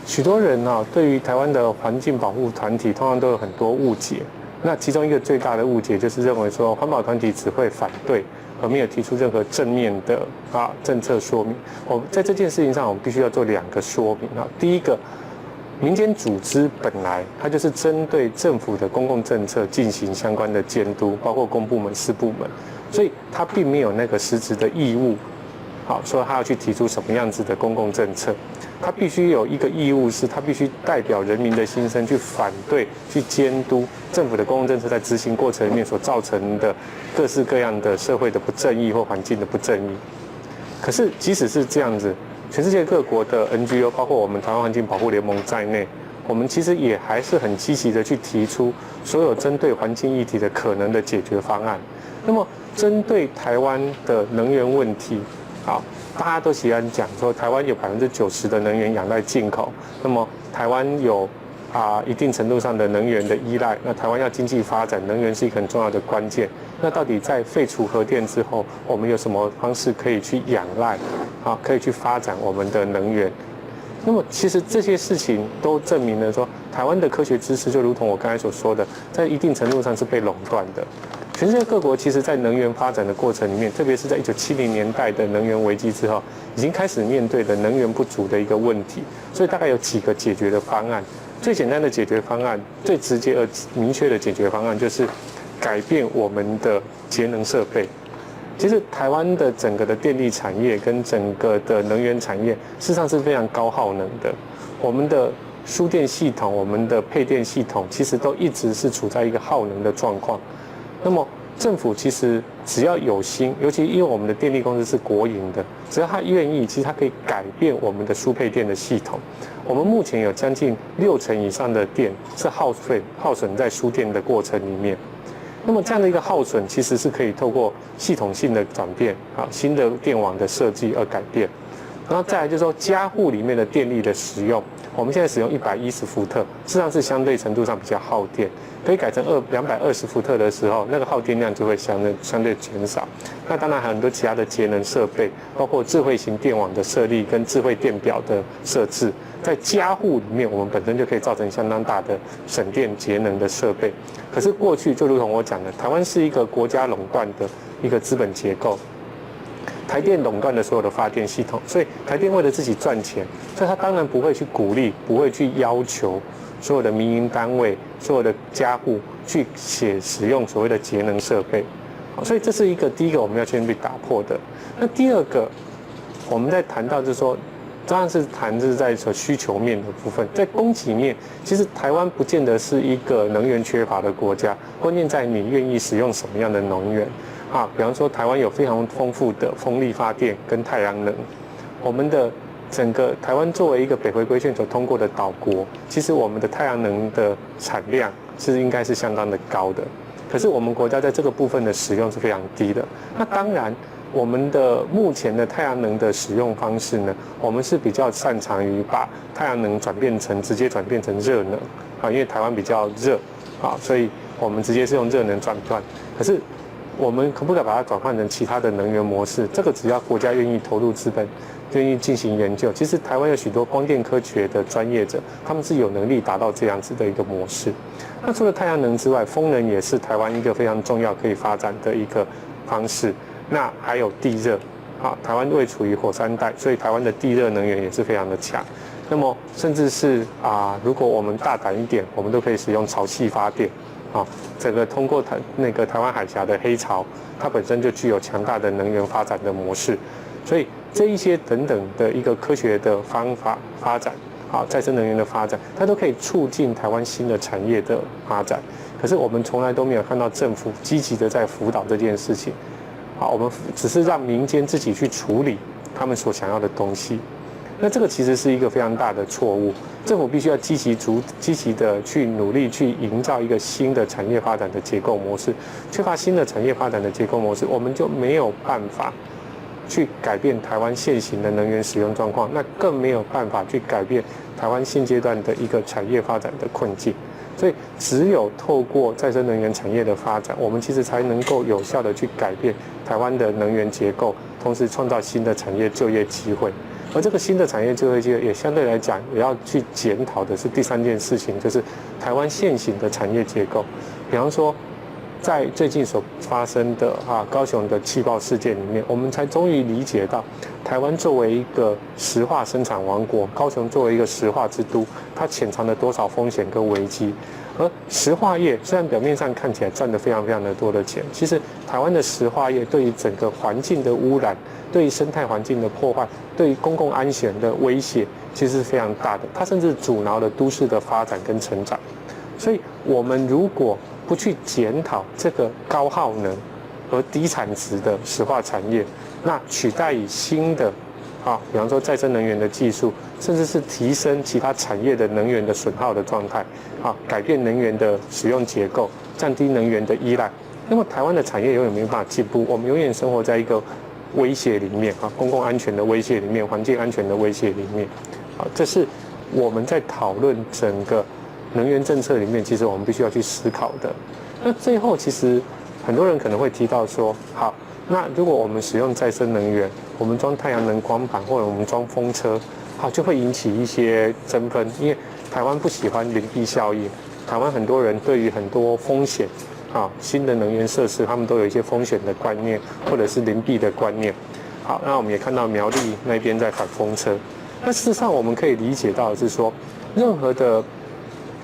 许多人对于台湾的环境保护团体通常都有很多误解。那其中一个最大的误解就是认为说环保团体只会反对，而没有提出任何正面的政策说明。在这件事情上，我们必须要做2个说明啊。第一个，民间组织本来它就是针对政府的公共政策进行相关的监督，包括公部门、私部门，所以它并没有那个实质的义务，说它要去提出什么样子的公共政策。他必须有一个义务，是他必须代表人民的心声去反对、去监督政府的公共政策在执行过程里面所造成的各式各样的社会的不正义或环境的不正义。可是即使是这样子，全世界各国的 NGO， 包括我们台湾环境保护联盟在内，我们其实也还是很积极的去提出所有针对环境议题的可能的解决方案。那么针对台湾的能源问题，大家都喜欢讲说，台湾有90%的能源仰赖进口，那么台湾有一定程度上的能源的依赖，那台湾要经济发展，能源是一个很重要的关键。那到底在废除核电之后，我们有什么方式可以去仰赖，可以去发展我们的能源？那么其实这些事情都证明了说，台湾的科学知识就如同我刚才所说的，在一定程度上是被垄断的。全世界各国其实在能源发展的过程里面，特别是在1970年代的能源危机之后，已经开始面对了能源不足的一个问题。所以大概有几个解决的方案。最简单的解决方案，最直接而明确的解决方案就是改变我们的节能设备。其实台湾的整个的电力产业跟整个的能源产业，事实上是非常高耗能的。我们的输电系统、我们的配电系统，其实都一直是处在一个耗能的状况。那么政府其实只要有心，尤其因为我们的电力公司是国营的，只要他愿意，其实他可以改变我们的输配电的系统。我们目前有将近60%以上的电是耗损在输电的过程里面。那么这样的一个耗损，其实是可以透过系统性的转变新的电网的设计而改变。然后再来就是说，家户里面的电力的使用，我们现在使用110伏特，事实上是相对程度上比较耗电。可以改成220伏特的时候，那个耗电量就会相对减少。那当然还有很多其他的节能设备，包括智慧型电网的设立跟智慧电表的设置，在家户里面，我们本身就可以造成相当大的省电节能的设备。可是过去就如同我讲的，台湾是一个国家垄断的一个资本结构。台电垄断了所有的发电系统，所以台电为了自己赚钱，所以他当然不会去鼓励，不会去要求所有的民营单位、所有的家户去使用所谓的节能设备。所以这是第一个我们要先去打破的。那第二个，我们在谈到就是说，当然是谈就是在需求面的部分，在供给面，其实台湾不见得是一个能源缺乏的国家，关键在你愿意使用什么样的能源。比方说台湾有非常丰富的风力发电跟太阳能，我们的整个台湾作为一个北回归线所通过的岛国，其实我们的太阳能的产量应该是相当的高的，可是我们国家在这个部分的使用是非常低的。那当然，我们的目前的太阳能的使用方式呢，我们是比较擅长于把太阳能直接转变成热能因为台湾比较热所以我们直接是用热能转换。可是我们可不可以把它转换成其他的能源模式？这个只要国家愿意投入资本，愿意进行研究，其实台湾有许多光电科学的专业者，他们是有能力达到这样子的一个模式。那除了太阳能之外，风能也是台湾一个非常重要可以发展的一个方式。那还有地热台湾位处于火山带，所以台湾的地热能源也是非常的强。那么甚至是如果我们大胆一点，我们都可以使用潮汐发电。整个通过台湾海峡的黑潮，它本身就具有强大的能源发展的模式，所以这一些等等的一个科学的方法发展，再生能源的发展，它都可以促进台湾新的产业的发展。可是我们从来都没有看到政府积极的在辅导这件事情，我们只是让民间自己去处理他们所想要的东西。那这个其实是一个非常大的错误，政府必须要积极的去努力去营造一个新的产业发展的结构模式。缺乏新的产业发展的结构模式，我们就没有办法去改变台湾现行的能源使用状况，那更没有办法去改变台湾现阶段的一个产业发展的困境。所以只有透过再生能源产业的发展，我们其实才能够有效的去改变台湾的能源结构，同时创造新的产业就业机会。而这个新的产业智慧界也相对来讲也要去检讨的是第三件事情，就是台湾现行的产业结构，比方说。在最近所发生的高雄的气爆事件里面，我们才终于理解到，台湾作为一个石化生产王国，高雄作为一个石化之都，它潜藏了多少风险跟危机。而石化业虽然表面上看起来赚得非常非常的多的钱，其实台湾的石化业对于整个环境的污染、对于生态环境的破坏、对于公共安全的威胁，其实是非常大的。它甚至阻挠了都市的发展跟成长。所以，我们如果不去检讨这个高耗能和低产值的石化产业，那取代以新的比方说再生能源的技术，甚至是提升其他产业的能源的损耗的状态，改变能源的使用结构，降低能源的依赖，那么台湾的产业永远没有办法进步，我们永远生活在一个威胁里面公共安全的威胁里面，环境安全的威胁里面，这是我们在讨论整个能源政策里面，其实我们必须要去思考的。那最后，其实很多人可能会提到说，好，那如果我们使用再生能源，我们装太阳能光板或者我们装风车，就会引起一些争纷，因为台湾不喜欢邻避效应，台湾很多人对于很多风险，新的能源设施，他们都有一些风险的观念，或者是邻避的观念。好，那我们也看到苗栗那边在反风车。那事实上，我们可以理解到的是说，任何的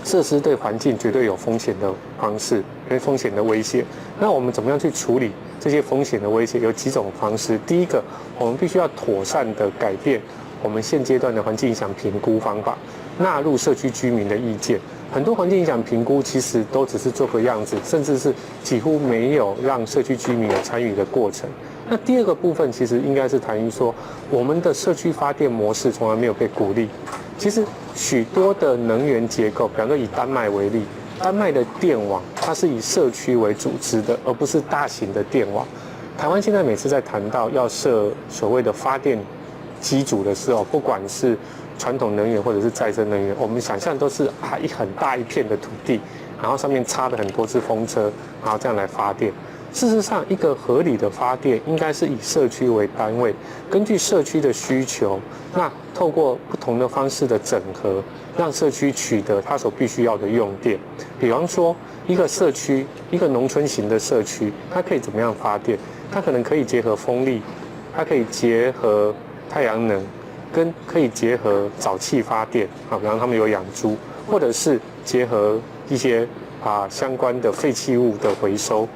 设施对环境绝对有风险的方式，跟风险的威胁。那我们怎么样去处理这些风险的威胁？有几种方式。第一个，我们必须要妥善的改变我们现阶段的环境影响评估方法，纳入社区居民的意见。很多环境影响评估其实都只是做个样子，甚至是几乎没有让社区居民有参与的过程。那第二个部分其实应该是谈于说，我们的社区发电模式从来没有被鼓励。其实许多的能源结构，比方说以丹麦为例，丹麦的电网它是以社区为组织的，而不是大型的电网。台湾现在每次在谈到要设所谓的发电机组的时候，不管是传统能源或者是再生能源，我们想象都是一很大一片的土地，然后上面插了很多只风车，然后这样来发电。事实上，一个合理的发电应该是以社区为单位，根据社区的需求，那透过不同的方式的整合，让社区取得它所必须要的用电。比方说，一个社区，一个农村型的社区，它可以怎么样发电？它可能可以结合风力，它可以结合太阳能，跟可以结合沼气发电比方他们有养猪，或者是结合一些相关的废弃物的回收。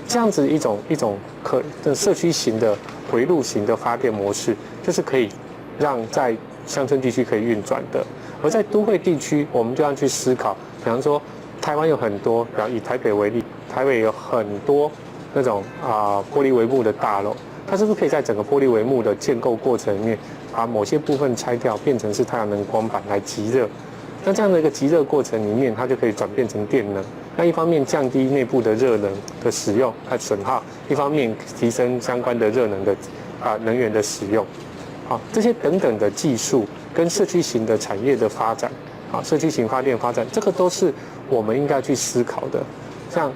这样子一种社区型的回路型的发电模式，就是可以让在乡村地区可以运转的。而在都会地区，我们就要去思考，比方说台湾有很多，比方以台北为例，台北有很多那种玻璃帷幕的大楼，它是不是可以在整个玻璃帷幕的建构过程里面，把某些部分拆掉，变成是太阳能光板来集热？那这样的一个集热过程里面，它就可以转变成电能。那一方面降低内部的热能的使用和损耗，一方面提升相关的热能的能源的使用。这些等等的技术跟社区型的产业的发展，社区型发电发展，这个都是我们应该去思考的。像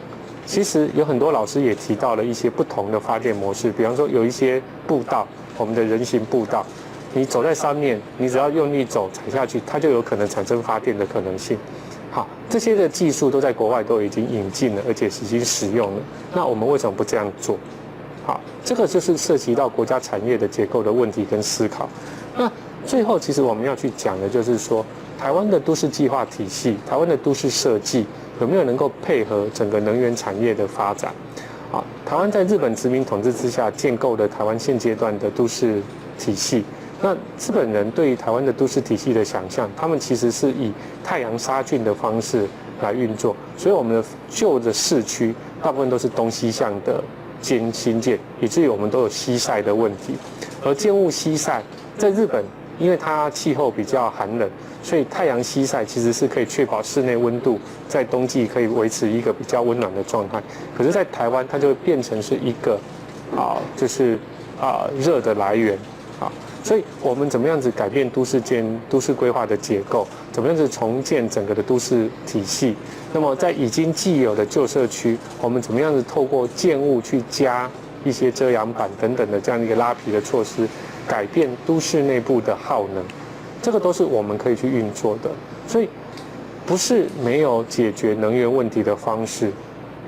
其实有很多老师也提到了一些不同的发电模式，比方说有一些步道，我们的人行步道，你走在上面，你只要用力走踩下去，它就有可能产生发电的可能性。好，这些的技术都在国外都已经引进了，而且已经使用了。那我们为什么不这样做？好，这个就是涉及到国家产业的结构的问题跟思考。那最后，其实我们要去讲的就是说，台湾的都市计划体系，台湾的都市设计有没有能够配合整个能源产业的发展？好，台湾在日本殖民统治之下建构的台湾现阶段的都市体系。那日本人对于台湾的都市体系的想象，他们其实是以太阳杀菌的方式来运作，所以我们的旧的市区大部分都是东西向的新建，以至于我们都有西晒的问题。而建物西晒在日本，因为它气候比较寒冷，所以太阳西晒其实是可以确保室内温度在冬季可以维持一个比较温暖的状态。可是，在台湾，它就会变成是一个热的来源。所以我们怎么样子改变都市规划的结构，怎么样子重建整个的都市体系？那么在已经既有的旧社区，我们怎么样子透过建物去加一些遮阳板等等的这样一个拉皮的措施，改变都市内部的耗能，这个都是我们可以去运作的。所以不是没有解决能源问题的方式，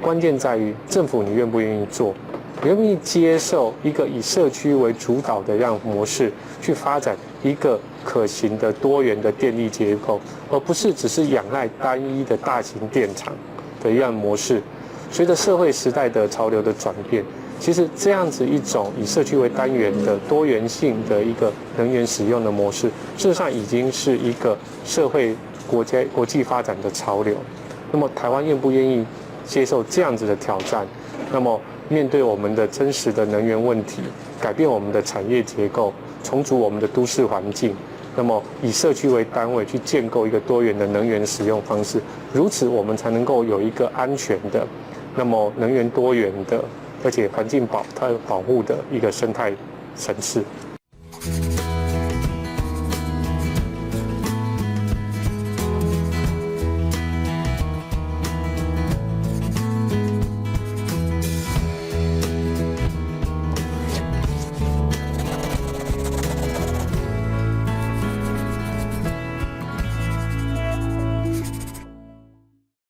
关键在于政府你愿不愿意做，你愿不愿意接受一个以社区为主导的这样模式，去发展一个可行的多元的电力结构，而不是只是仰赖单一的大型电厂的一样模式。随着社会时代的潮流的转变，其实这样子一种以社区为单元的多元性的一个能源使用的模式，事实上已经是一个社会国际发展的潮流。那么台湾愿不愿意接受这样子的挑战？那么面对我们的真实的能源问题，改变我们的产业结构，重组我们的都市环境，那么以社区为单位去建构一个多元的能源使用方式，如此我们才能够有一个安全的，那么能源多元的，而且环境保护的一个生态城市。